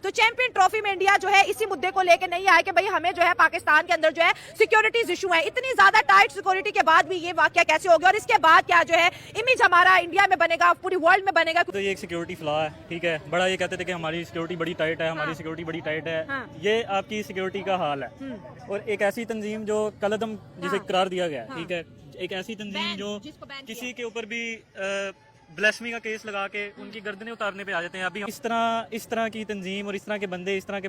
तो champion trophy में India जो है इसी मुद्दे को लेकर नहीं आया कि भाई हमें जो है पाकिस्तान के अंदर जो है सिक्योरिटीज इशू है। इतनी ज्यादा टाइट सिक्योरिटी के बाद भी ये वाकया कैसे हो गया और इसके बाद क्या जो है इमेज हमारा इंडिया में बनेगा, पूरी वर्ल्ड में बनेगा। तो ये एक सिक्योरिटी फ्लॉ है, ठीक है। बड़ा ये कहते थे कि हमारी सिक्योरिटी बड़ी टाइट है, हमारी सिक्योरिटी बड़ी टाइट है। ये आपकी सिक्योरिटी का हाल है। और एक ऐसी तंजीम जो कलअदम जिसे करार दिया गया, ठीक है, एक ऐसी तंजीम जो किसी के ऊपर भी ब्लेस्मी का केस लगा के उनकी गर्दनें उतारने पे आ जाते हैं। अभी इस तरह की तंजीम और इस तरह के बंदे इस तरह के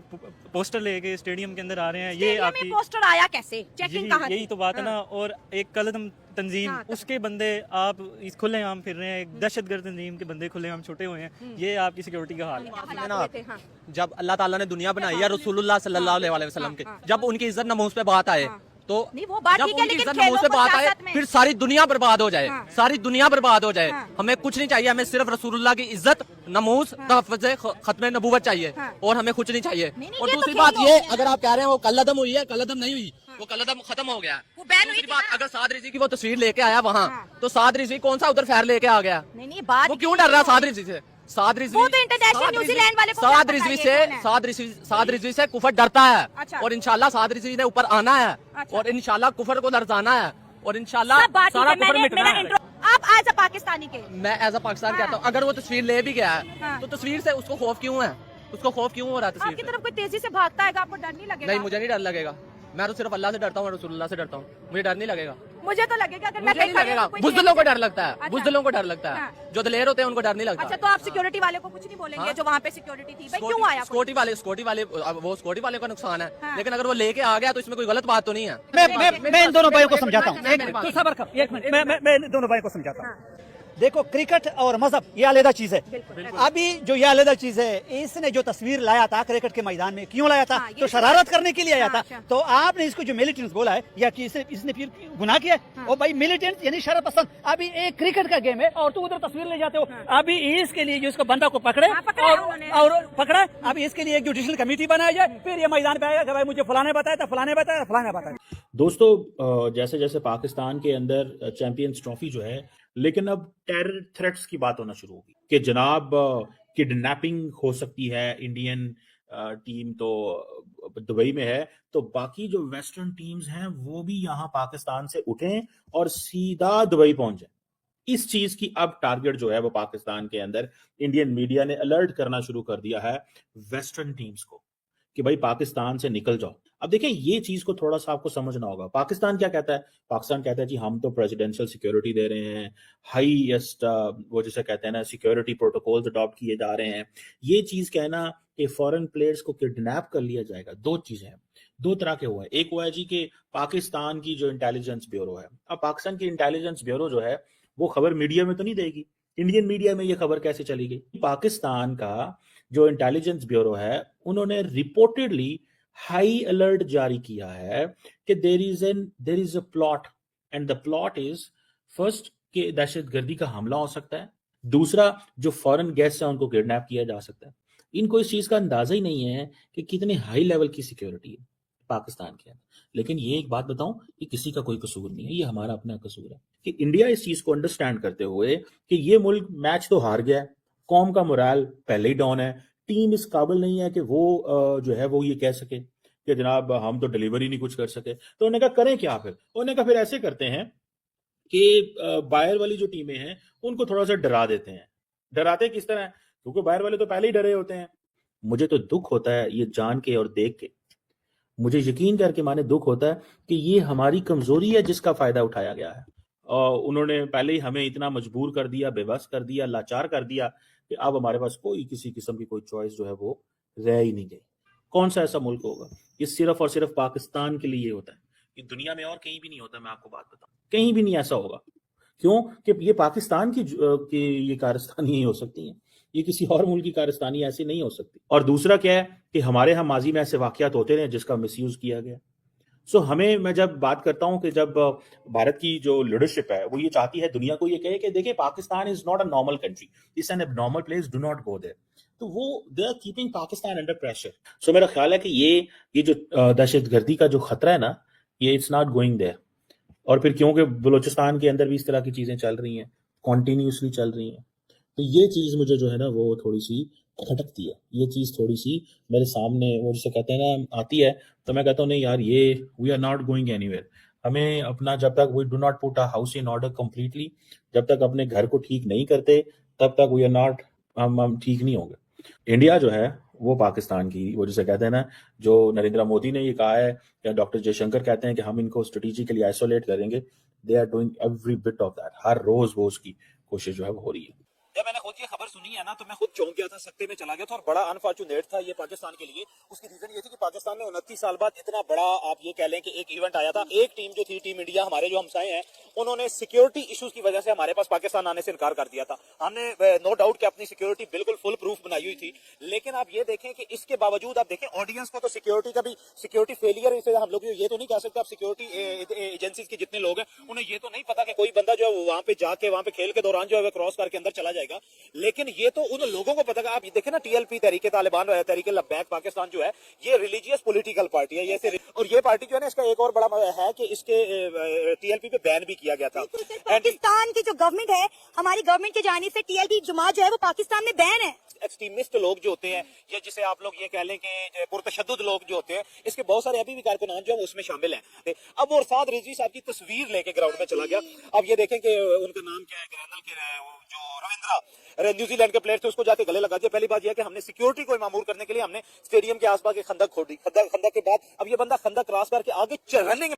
पोस्टर लेके स्टेडियम के अंदर आ रहे हैं। ये आपकी पोस्टर आया कैसे, चेकिंग कहाँ थी? यही तो बात है ना। और एक कलअदम तंजीम, उसके बंदे आप इस खुलेआम फिर रहे हैं, एक दहशतगर्द तंजीम के बंदे खुलेआम छुटे हुए हैं। ये आपकी सिक्योरिटी का हाल है। जब अल्लाह ताला ने दुनिया बनाई है रसूलुल्लाह सल्लल्लाहु अलैहि वसल्लम के, जब उनकी इज्जत नमूस पे बात आए तो नहीं, वो बात जब ठीक है, उनकी लेकिन इज्जत नमूस पे बात आए फिर सारी दुनिया बर्बाद हो जाए, सारी दुनिया बर्बाद हो जाए। हमें कुछ नहीं चाहिए, हमें सिर्फ रसूलुल्लाह की इज्जत नमूस तहफ़्फ़ुज़ खत्म नबूवत चाहिए और हमें कुछ नहीं चाहिए। और दूसरी बात ये, अगर आप कह रहे हैं वो कलअदम हुई है, कलअदम नहीं हुई, वो कलअदम खत्म हो गया। दूसरी बात, अगर साद रिज़वी की वो तस्वीर लेके आया वहाँ, तो साद रिज़वी कौन सा उधर फैर लेके आ गया? नहीं बात वो क्यों डर रहा साद रिज़वी से? साद रिज़वी वो तो इंटरनेशनल न्यूजीलैंड वाले को साद रिज़वी से कुफर डरता है और इंशाल्लाह साद रिज़वी ने ऊपर आना है और इंशाल्लाह कुफर को लड़ाना है और इंशाल्लाह सारा कुफर मिटना है। आप एज अ पाकिस्तानी के, मैं एज अ पाकिस्तान कहता हूँ, अगर वो तस्वीर ले भी गया है तो तस्वीर से उसको खौफ क्यों है? उसको खौफ क्यों हो रहा है? आपकी तरफ कोई तेजी से भागता है, आपको डर नहीं लगेगा? नहीं, मुझे नहीं डर लगेगा। मैं तो सिर्फ अल्लाह से डरता हूँ, रसूलुल्लाह से डरता हूँ, मुझे डर नहीं लगेगा। मुझे तो लगेगा, अगर मुझे नहीं लगेगा। बुज़दिलों को डर लगता है, बुज़दिलों को डर लगता है, जो दलेर होते हैं उनको डर नहीं लगता। अच्छा, तो आप सिक्योरिटी वाले को कुछ नहीं बोलेंगे जो वहाँ पे सिक्योरिटी थी? भाई क्यों आया? सिक्योरिटी वाले का नुकसान है, लेकिन अगर वो लेके आ गया तो इसमें कोई गलत बात तो नहीं है। मैं इन दोनों भाइयों को समझाता हूँ, तो सबर कर, एक मिनट, मैं इन दोनों भाइयों को समझाता हूँ। देखो, क्रिकेट और मजहब ये अलग चीज है। अभी जो ये अलग चीज है, इसने जो तस्वीर लाया था क्रिकेट के मैदान में, क्यों लाया था? तो शरारत करने के लिए आया था। तो आपने इसको जो मिलिटेंट्स बोला है या कि इसने फिर गुनाह किया है? और भाई मिलिटेंट्स यानी शरारत पसंद। अभी एक क्रिकेट का गेम है और तू उधर तस्वीर ले जाते हो। अभी इसके लिए जो इसको बंदा को पकड़े और पकड़ा, अभी इसके लिए एक जुडिशल कमेटी बनाया जाए, फिर ये मैदान पे आएगा कि भाई मुझे फलाने बताया था, फलाने बताया, फलाने बताया। दोस्तों, जैसे जैसे पाकिस्तान के अंदर चैंपियंस ट्रॉफी जो है, लेकिन अब टेरर थ्रेट्स की बात होना शुरू होगी कि जनाब किडनैपिंग हो सकती है। इंडियन टीम तो दुबई में है, तो बाकी जो वेस्टर्न टीम्स हैं वो भी यहाँ पाकिस्तान से उठें और सीधा दुबई पहुंच जाए। इस चीज की अब टारगेट जो है वो पाकिस्तान के अंदर इंडियन मीडिया ने अलर्ट करना शुरू कर दिया है वेस्टर्न टीम्स को कि भाई पाकिस्तान से निकल जाओ। अब देखें, ये चीज को थोड़ा सा आपको समझना होगा। पाकिस्तान क्या कहता है? पाकिस्तान कहता है जी हम तो प्रेसिडेंशियल सिक्योरिटी दे रहे हैं, हाईएस्ट वो जिसे कहते हैं ना सिक्योरिटी प्रोटोकॉल्स अडॉप्ट किए जा रहे हैं। ये चीज कहना कि फॉरेन प्लेयर्स को किडनैप कर लिया जाएगा, दो चीजें हैं, दो तरह के हुआ है। एक हुआ है जी कि पाकिस्तान की जो इंटेलिजेंस ब्यूरो है, अब पाकिस्तान की इंटेलिजेंस ब्यूरो जो है वो खबर मीडिया में तो नहीं देगी। इंडियन मीडिया में ये खबर कैसे चली गई? पाकिस्तान का जो इंटेलिजेंस ब्यूरो है उन्होंने रिपोर्टेडली हाई अलर्ट जारी किया है कि there is a plot and the plot is first कि दहशतगर्दी का हमला हो सकता है, दूसरा जो फॉरेन गेस्ट है उनको किडनैप किया जा सकता है। इनको इस चीज का अंदाजा ही नहीं है कि कितने हाई लेवल की सिक्योरिटी है पाकिस्तान के अंदर। लेकिन ये एक बात बताऊं, कि किसी का कोई कसूर नहीं है, ये हमारा अपना कसूर है कि इंडिया इस चीज को अंडरस्टैंड करते हुए कि ये मुल्क मैच तो हार गया है, कौम का मोराल पहले ही डाउन है, टीम इस काबिल नहीं है कि वो जो है वो ये कह सके कि जनाब हम तो डिलीवरी नहीं कुछ कर सके। तो उन्होंने कहा करें क्या फिर? उन्होंने कहा फिर ऐसे करते हैं कि बाहर वाली जो टीमें हैं उनको थोड़ा सा डरा देते हैं। डराते किस तरह? क्योंकि बाहर वाले तो पहले ही डरे होते हैं। मुझे तो दुख होता है ये जान के और देख के, मुझे यकीन करके माने दुख होता है कि ये हमारी कमजोरी है जिसका फायदा उठाया गया है। उन्होंने पहले ही हमें इतना मजबूर कर दिया, बेबस कर दिया, लाचार कर दिया कि अब हमारे पास कोई किसी किस्म की कोई चॉइस जो है वो रह ही नहीं गई। कौन सा ऐसा मुल्क होगा? ये सिर्फ और सिर्फ पाकिस्तान के लिए होता है, ये दुनिया में और कहीं भी नहीं होता। मैं आपको बात बताऊं, कहीं भी नहीं ऐसा होगा। क्यों? कि ये पाकिस्तान की ये कारस्तानी नहीं हो सकती है, ये किसी और मुल्क की कारस्तानी ऐसी नहीं हो सकती। और दूसरा क्या है कि हमारे यहाँ माजी में ऐसे वाकयात होते रहे जिसका मिसयूज किया गया। सो हमें, मैं जब बात करता हूं कि जब भारत की जो लीडरशिप है वो ये चाहती है दुनिया को ये कहे कि देखिए Pakistan is not a normal country, it's an abnormal place, do not go there, तो वो they are keeping Pakistan under pressure. So मेरा ख्याल है कि ये जो दहशतगर्दी का जो खतरा है ना, ये इट्स नॉट गोइंग देयर। और फिर क्योंकि बलूचिस्तान के अंदर भी इस तरह की चीजें चल रही हैं, कॉन्टिन्यूसली चल रही हैं, तो ये चीज मुझे जो है ना वो थोड़ी सी खटकती है। ये चीज थोड़ी सी मेरे सामने वो जिसे कहते हैं ना आती है, तो मैं कहता हूँ नहीं यार, ये we are not going anywhere. हमें अपना जब तक we do not put a house in order completely, जब तक अपने घर को ठीक नहीं करते तब तक वी आर नॉट, हम ठीक नहीं होंगे। इंडिया जो है वो पाकिस्तान की वो जिसे कहते हैं ना, जो नरेंद्र मोदी ने ये कहा है या डॉक्टर जयशंकर कहते हैं कि हम इनको स्ट्रेटेजिकली आइसोलेट करेंगे, they are doing every bit of that. हर रोज वो उसकी कोशिश जो है वो हो रही है। जब मैंने खुद ये खबर सुनी है ना, तो मैं खुद चौंक गया था, सकते में चला गया था, और बड़ा अनफॉर्चुनेट था ये पाकिस्तान के लिए। उसकी रीजन ये थी कि पाकिस्तान में 29 साल बाद इतना बड़ा, आप ये कह लें कि एक इवेंट आया था। एक टीम जो थी, टीम इंडिया, हमारे जो हमसाए हैं, उन्होंने सिक्योरिटी इश्यूज की वजह से हमारे पास पाकिस्तान आने से इनकार कर दिया था। हमने नो डाउट कि अपनी सिक्योरिटी बिल्कुल फुल प्रूफ बनाई हुई थी, लेकिन आप ये देखें कि इसके बावजूद आप देखें ऑडियंस को तो सिक्योरिटी का भी, सिक्योरिटी फेलियर, इसे हम लोग ये तो नहीं कह सकते। आप सिक्योरिटी एजेंसीज के जितने लोग हैं उन्हें ये तो नहीं पता कि कोई बंदा जो है वहां पे जाके, वहां पे खेल के दौरान जो है क्रॉस करके अंदर चला जाएगा, लेकिन ये तो उन लोगों को पता। आप ये देखें ना, टीएलपी, तहरीके तालिबान, तहरीके लब्बैक पाकिस्तान जो है, ये रिलीजियस पॉलिटिकल पार्टी है ये, और ये पार्टी जो है ना, इसका एक और बड़ा है कि इसके टीएलपी पे बैन भी किया गया था। पाकिस्तान की जो गवर्नमेंट है, हमारी गवर्नमेंट के जाने से टीएलपी जमात जो है वो पाकिस्तान में बैन है। एक्सट्रीमिस्ट लोग जो होते हैं, या जिसे आप लोग ये कह लें कि पुरतशद्दुद लोग जो होते हैं, इसके बहुत सारे अभी भी कारकुनान जो है उसमें शामिल हैं। अब वो साथ रिजवी साहब की तस्वीर लेके ग्राउंड में चला गया। अब ये देखें कि उनका नाम क्या है, ग्रैनल के जो रविंद्रा, न्यूजीलैंड के प्लेयर थे, उसको जाके गले लगा दिया। पहली बात यह है कि हमने सिक्योरिटी को मामूर करने के लिए हमने स्टेडियम के आसपास के खंदक खोदी। खंदक के बाद अब ये बंदा खंदक क्रॉस करके आगे रनिंग